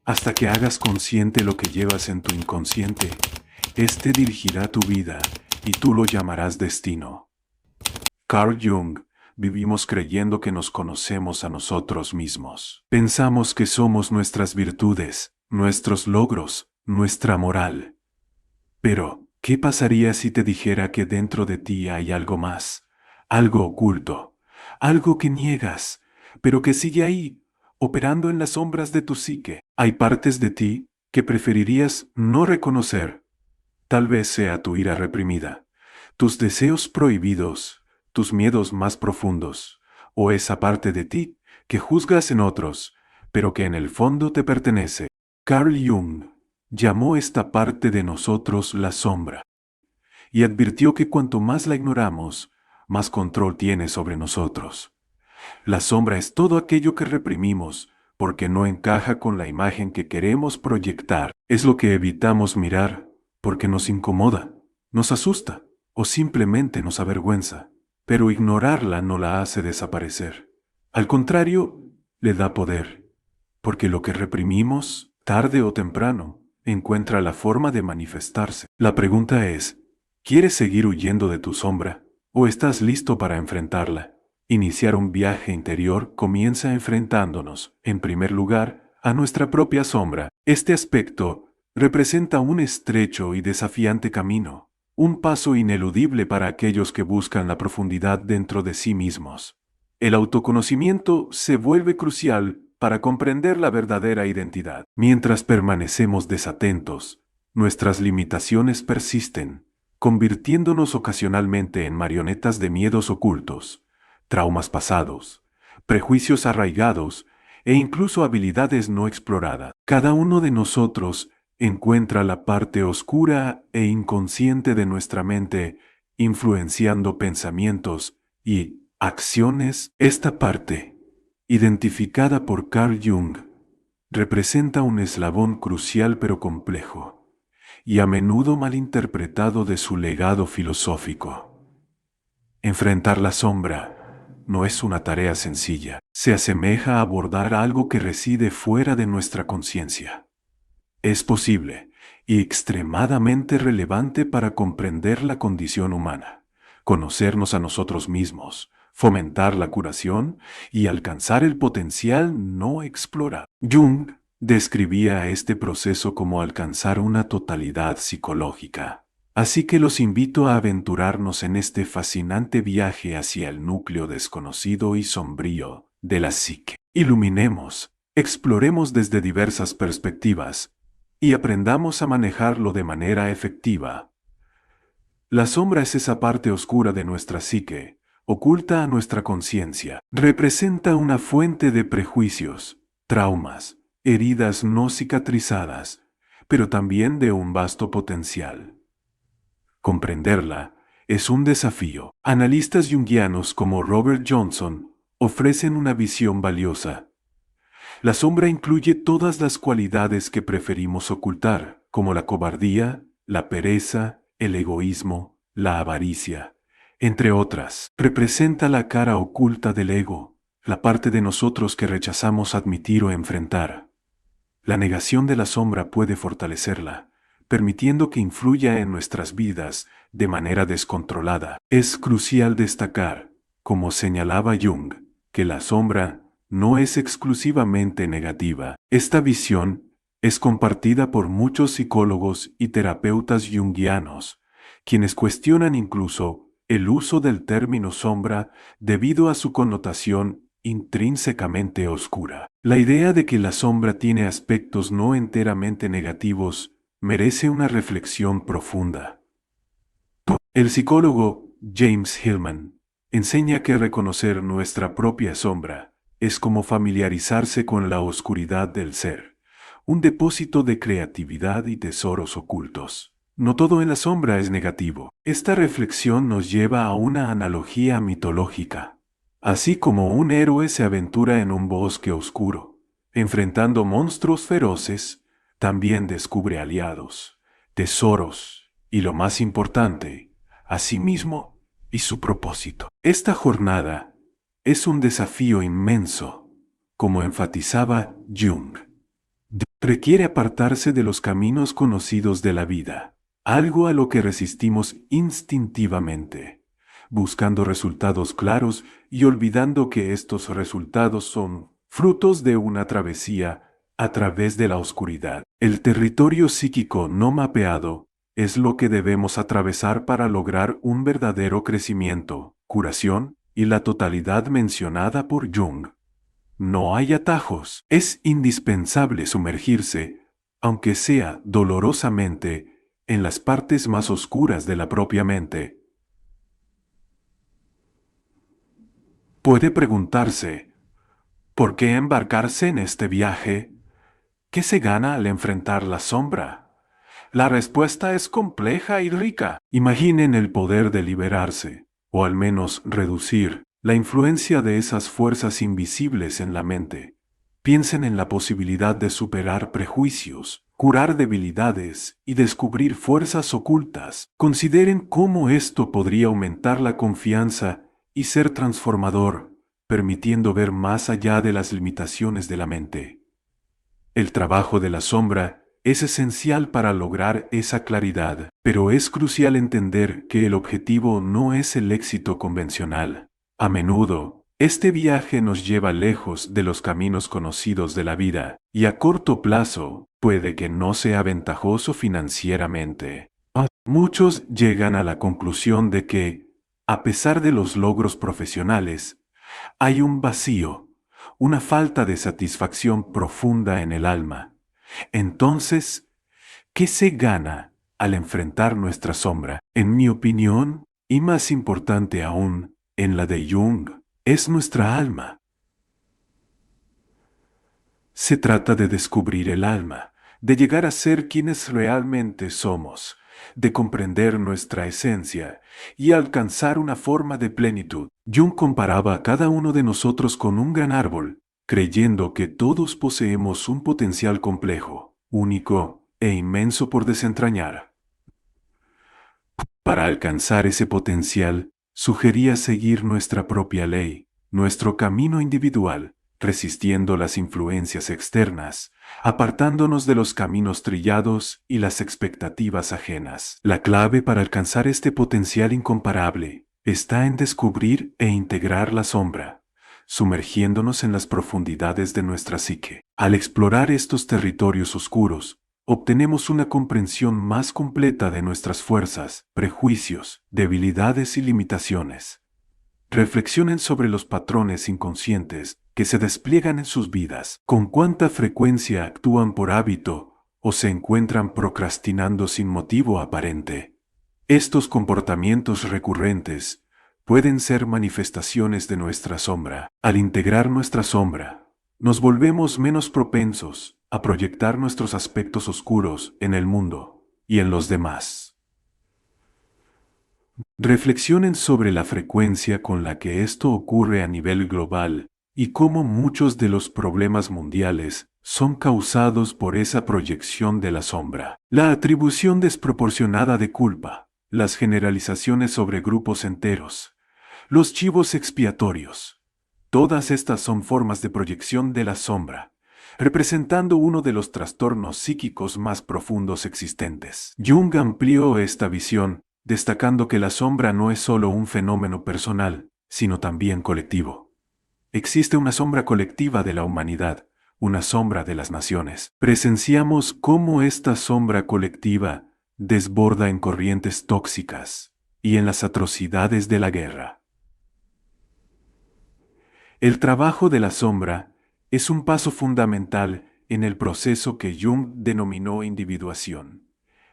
hasta que hagas consciente lo que llevas en tu inconsciente. Este dirigirá tu vida, y tú lo llamarás destino. Carl Jung. Vivimos creyendo que nos conocemos a nosotros mismos. Pensamos que somos nuestras virtudes, nuestros logros, nuestra moral. Pero, ¿qué pasaría si te dijera que dentro de ti hay algo más, algo oculto, algo que niegas, pero que sigue ahí, operando en las sombras de tu psique? Hay partes de ti que preferirías no reconocer. Tal vez sea tu ira reprimida, tus deseos prohibidos, tus miedos más profundos, o esa parte de ti que juzgas en otros, pero que en el fondo te pertenece. Carl Jung llamó esta parte de nosotros la sombra, y advirtió que cuanto más la ignoramos, más control tiene sobre nosotros. La sombra es todo aquello que reprimimos, porque no encaja con la imagen que queremos proyectar. Es lo que evitamos mirar, porque nos incomoda, nos asusta, o simplemente nos avergüenza. Pero ignorarla no la hace desaparecer. Al contrario, le da poder, porque lo que reprimimos, tarde o temprano, encuentra la forma de manifestarse. La pregunta es, ¿quieres seguir huyendo de tu sombra, o estás listo para enfrentarla? Iniciar un viaje interior comienza enfrentándonos, en primer lugar, a nuestra propia sombra. Este aspecto representa un estrecho y desafiante camino, un paso ineludible para aquellos que buscan la profundidad dentro de sí mismos. El autoconocimiento se vuelve crucial para comprender la verdadera identidad. Mientras permanecemos desatentos, nuestras limitaciones persisten, convirtiéndonos ocasionalmente en marionetas de miedos ocultos, traumas pasados, prejuicios arraigados e incluso habilidades no exploradas. Cada uno de nosotros encuentra la parte oscura e inconsciente de nuestra mente, influenciando pensamientos y acciones. Esta parte, identificada por Carl Jung, representa un eslabón crucial pero complejo, y a menudo malinterpretado de su legado filosófico. Enfrentar la sombra no es una tarea sencilla. Se asemeja a abordar algo que reside fuera de nuestra conciencia. Es posible y extremadamente relevante para comprender la condición humana, conocernos a nosotros mismos, fomentar la curación y alcanzar el potencial no explorado. Jung describía este proceso como alcanzar una totalidad psicológica. Así que los invito a aventurarnos en este fascinante viaje hacia el núcleo desconocido y sombrío de la psique. Iluminemos, exploremos desde diversas perspectivas y aprendamos a manejarlo de manera efectiva. La sombra es esa parte oscura de nuestra psique, oculta a nuestra conciencia. Representa una fuente de prejuicios, traumas, heridas no cicatrizadas, pero también de un vasto potencial. Comprenderla es un desafío. Analistas junguianos como Robert Johnson ofrecen una visión valiosa. La sombra incluye todas las cualidades que preferimos ocultar, como la cobardía, la pereza, el egoísmo, la avaricia, entre otras. Representa la cara oculta del ego, la parte de nosotros que rechazamos admitir o enfrentar. La negación de la sombra puede fortalecerla, permitiendo que influya en nuestras vidas de manera descontrolada. Es crucial destacar, como señalaba Jung, que la sombra no es exclusivamente negativa. Esta visión es compartida por muchos psicólogos y terapeutas junguianos, quienes cuestionan incluso el uso del término sombra debido a su connotación intrínsecamente oscura. La idea de que la sombra tiene aspectos no enteramente negativos merece una reflexión profunda. El psicólogo James Hillman enseña que reconocer nuestra propia sombra es como familiarizarse con la oscuridad del ser, un depósito de creatividad y tesoros ocultos. No todo en la sombra es negativo. Esta reflexión nos lleva a una analogía mitológica. Así como un héroe se aventura en un bosque oscuro, enfrentando monstruos feroces, también descubre aliados, tesoros y, lo más importante, a sí mismo y su propósito. Esta jornada es un desafío inmenso, como enfatizaba Jung. requiere apartarse de los caminos conocidos de la vida, algo a lo que resistimos instintivamente, buscando resultados claros y olvidando que estos resultados son frutos de una travesía a través de la oscuridad. El territorio psíquico no mapeado es lo que debemos atravesar para lograr un verdadero crecimiento, curación y la totalidad mencionada por Jung. No hay atajos. Es indispensable sumergirse, aunque sea dolorosamente, en las partes más oscuras de la propia mente. Puede preguntarse, ¿por qué embarcarse en este viaje? ¿Qué se gana al enfrentar la sombra? La respuesta es compleja y rica. Imaginen el poder de liberarse, o al menos reducir, la influencia de esas fuerzas invisibles en la mente. Piensen en la posibilidad de superar prejuicios, curar debilidades y descubrir fuerzas ocultas. Consideren cómo esto podría aumentar la confianza y ser transformador, permitiendo ver más allá de las limitaciones de la mente. El trabajo de la sombra es esencial para lograr esa claridad, pero es crucial entender que el objetivo no es el éxito convencional. A menudo, este viaje nos lleva lejos de los caminos conocidos de la vida, y a corto plazo, puede que no sea ventajoso financieramente. Muchos llegan a la conclusión de que, a pesar de los logros profesionales, hay un vacío, una falta de satisfacción profunda en el alma. Entonces, ¿qué se gana al enfrentar nuestra sombra? En mi opinión, y más importante aún, en la de Jung, es nuestra alma. Se trata de descubrir el alma, de llegar a ser quienes realmente somos, de comprender nuestra esencia y alcanzar una forma de plenitud. Jung comparaba a cada uno de nosotros con un gran árbol, creyendo que todos poseemos un potencial complejo, único e inmenso por desentrañar. Para alcanzar ese potencial, sugería seguir nuestra propia ley, nuestro camino individual, resistiendo las influencias externas, apartándonos de los caminos trillados y las expectativas ajenas. La clave para alcanzar este potencial incomparable está en descubrir e integrar la sombra, sumergiéndonos en las profundidades de nuestra psique. Al explorar estos territorios oscuros, obtenemos una comprensión más completa de nuestras fuerzas, prejuicios, debilidades y limitaciones. Reflexionen sobre los patrones inconscientes que se despliegan en sus vidas, con cuánta frecuencia actúan por hábito o se encuentran procrastinando sin motivo aparente. Estos comportamientos recurrentes pueden ser manifestaciones de nuestra sombra. Al integrar nuestra sombra, nos volvemos menos propensos a proyectar nuestros aspectos oscuros en el mundo y en los demás. Reflexionen sobre la frecuencia con la que esto ocurre a nivel global y cómo muchos de los problemas mundiales son causados por esa proyección de la sombra. La atribución desproporcionada de culpa, las generalizaciones sobre grupos enteros, los chivos expiatorios. Todas estas son formas de proyección de la sombra, representando uno de los trastornos psíquicos más profundos existentes. Jung amplió esta visión, destacando que la sombra no es solo un fenómeno personal, sino también colectivo. Existe una sombra colectiva de la humanidad, una sombra de las naciones. Presenciamos cómo esta sombra colectiva desborda en corrientes tóxicas y en las atrocidades de la guerra. El trabajo de la sombra es un paso fundamental en el proceso que Jung denominó individuación,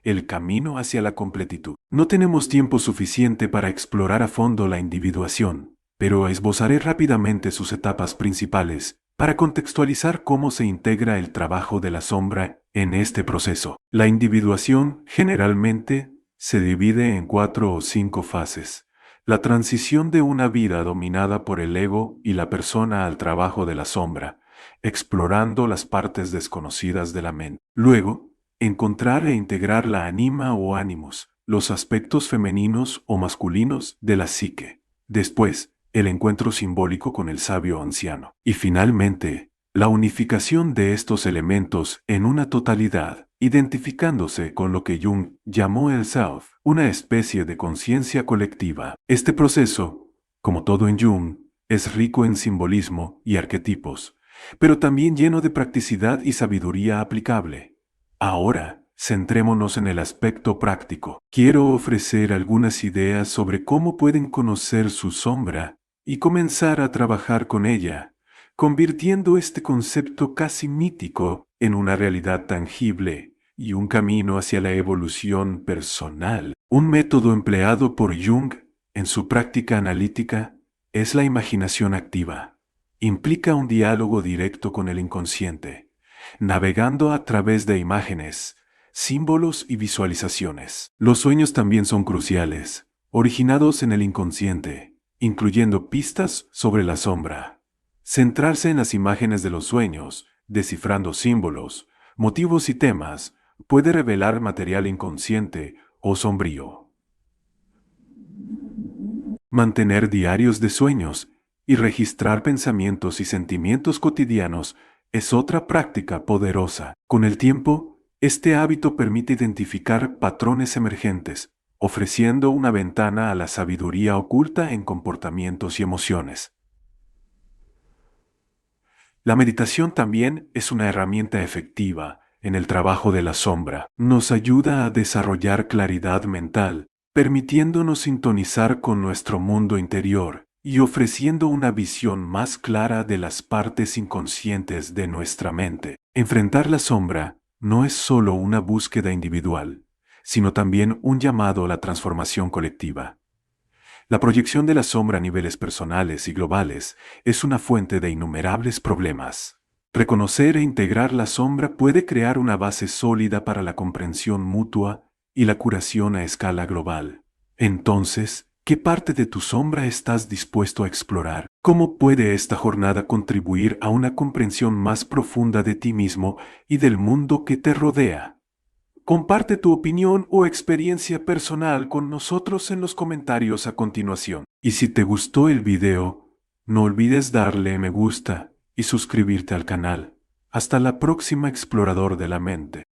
el camino hacia la completitud. No tenemos tiempo suficiente para explorar a fondo la individuación, pero esbozaré rápidamente sus etapas principales para contextualizar cómo se integra el trabajo de la sombra en este proceso. La individuación generalmente se divide en 4 o 5 fases. La transición de una vida dominada por el ego y la persona al trabajo de la sombra, explorando las partes desconocidas de la mente. Luego, encontrar e integrar la anima o ánimos, los aspectos femeninos o masculinos de la psique. Después, el encuentro simbólico con el sabio anciano. Y finalmente, La unificación de estos elementos en una totalidad, identificándose con lo que Jung llamó el self, una especie de conciencia colectiva. Este proceso, como todo en Jung, es rico en simbolismo y arquetipos, pero también lleno de practicidad y sabiduría aplicable. Ahora, centrémonos en el aspecto práctico. Quiero ofrecer algunas ideas sobre cómo pueden conocer su sombra y comenzar a trabajar con ella, convirtiendo este concepto casi mítico en una realidad tangible y un camino hacia la evolución personal. Un método empleado por Jung en su práctica analítica es la imaginación activa. Implica un diálogo directo con el inconsciente, navegando a través de imágenes, símbolos y visualizaciones. Los sueños también son cruciales, originados en el inconsciente, incluyendo pistas sobre la sombra. Centrarse en las imágenes de los sueños, descifrando símbolos, motivos y temas, puede revelar material inconsciente o sombrío. Mantener diarios de sueños y registrar pensamientos y sentimientos cotidianos es otra práctica poderosa. Con el tiempo, este hábito permite identificar patrones emergentes, ofreciendo una ventana a la sabiduría oculta en comportamientos y emociones. La meditación también es una herramienta efectiva en el trabajo de la sombra. Nos ayuda a desarrollar claridad mental, permitiéndonos sintonizar con nuestro mundo interior y ofreciendo una visión más clara de las partes inconscientes de nuestra mente. Enfrentar la sombra no es solo una búsqueda individual, sino también un llamado a la transformación colectiva. La proyección de la sombra a niveles personales y globales es una fuente de innumerables problemas. Reconocer e integrar la sombra puede crear una base sólida para la comprensión mutua y la curación a escala global. Entonces, ¿qué parte de tu sombra estás dispuesto a explorar? ¿Cómo puede esta jornada contribuir a una comprensión más profunda de ti mismo y del mundo que te rodea? Comparte tu opinión o experiencia personal con nosotros en los comentarios a continuación. Y si te gustó el video, no olvides darle me gusta y suscribirte al canal. Hasta la próxima, explorador de la mente.